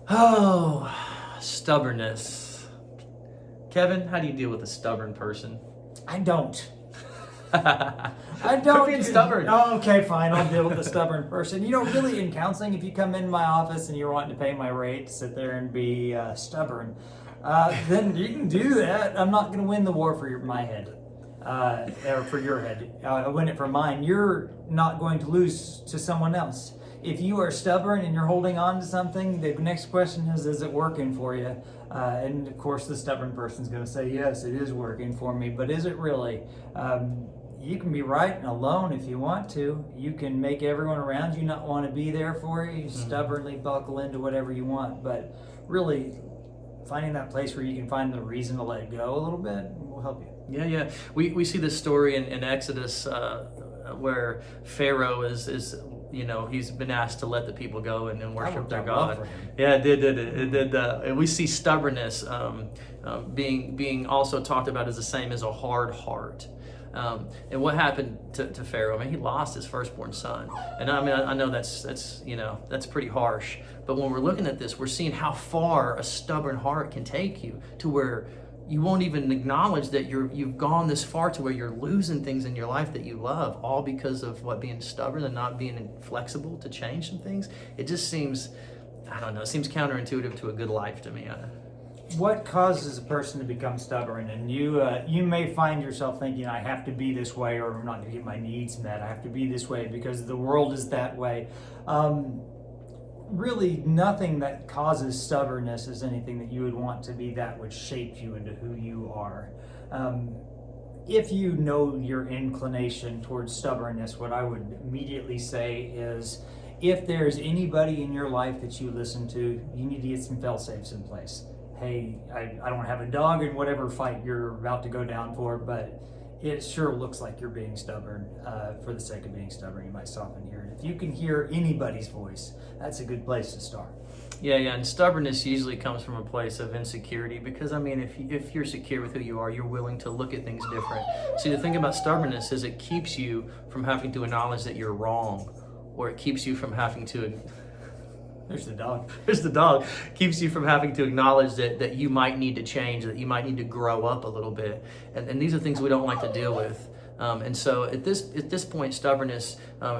Oh, stubbornness. Kevin, how do you deal with a stubborn person? I don't. I don't. being stubborn. Oh, okay, fine. I'll deal with a stubborn person. Really in counseling, if you come into my office and you're wanting to pay my rate, sit there and be stubborn, then you can do that. I'm not going to win the war for my head. Or for your head. I win it for mine. You're not going to lose to someone else. If you are stubborn and you're holding on to something, the next question is it working for you? And of course, the stubborn person's going to say, yes, it is working for me, but is it really? You can be right and alone if you want to. You can make everyone around you not want to be there for you. You stubbornly buckle into whatever you want, but really finding that place where you can find the reason to let go a little bit will help you. Yeah. We see this story in Exodus where Pharaoh is he's been asked to let the people go and worship their God. Yeah, it did. And we see stubbornness being also talked about as the same as a hard heart. And what happened to Pharaoh? I mean, he lost his firstborn son, and I know that's pretty harsh. But when we're looking at this, we're seeing how far a stubborn heart can take you to where you won't even acknowledge that you've gone this far to where you're losing things in your life that you love, all because of being stubborn and not being flexible to change some things. It just seems, I don't know, it seems counterintuitive to a good life to me. What causes a person to become stubborn? And you may find yourself thinking, I have to be this way or I'm not going to get my needs met. I have to be this way because the world is that way. Really, nothing that causes stubbornness is anything that you would want to be that would shape you into who you are. If you know your inclination towards stubbornness, what I would immediately say is, if there's anybody in your life that you listen to, you need to get some fail-safes in place. Hey, I don't have a dog in whatever fight you're about to go down for, but it sure looks like you're being stubborn. For the sake of being stubborn, you might stop and hear it. If you can hear anybody's voice, that's a good place to start. Yeah, and stubbornness usually comes from a place of insecurity because, if you're secure with who you are, you're willing to look at things different. See, the thing about stubbornness is it keeps you from having to acknowledge that you're wrong, or it keeps you from having to... There's the dog. There's the dog. Keeps you from having to acknowledge that you might need to change, that you might need to grow up a little bit. And these are things we don't like to deal with. And so at this point, stubbornness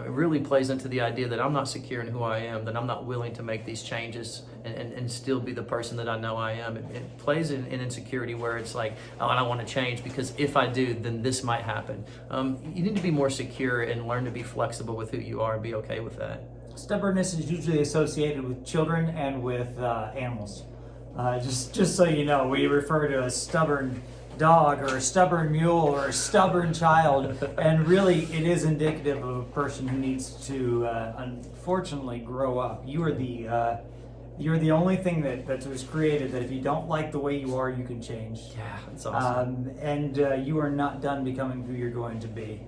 really plays into the idea that I'm not secure in who I am, that I'm not willing to make these changes and still be the person that I know I am. It plays in insecurity where it's like, oh, I don't want to change because if I do, then this might happen. You need to be more secure and learn to be flexible with who you are and be okay with that. Stubbornness is usually associated with children and with animals. Just so you know, we refer to a stubborn dog or a stubborn mule or a stubborn child, and really it is indicative of a person who needs to unfortunately grow up. You're the only thing that was created that if you don't like the way you are, you can change. Yeah, that's awesome. And you are not done becoming who you're going to be,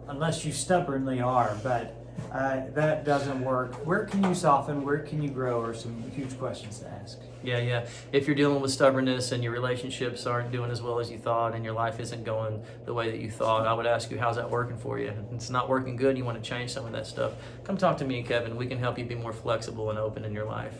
unless you stubbornly are, but that doesn't work. Where can you soften? Where can you grow? Are some huge questions to ask. Yeah. If you're dealing with stubbornness and your relationships aren't doing as well as you thought and your life isn't going the way that you thought, I would ask you, how's that working for you? If it's not working good and you want to change some of that stuff, come talk to me and Kevin. We can help you be more flexible and open in your life.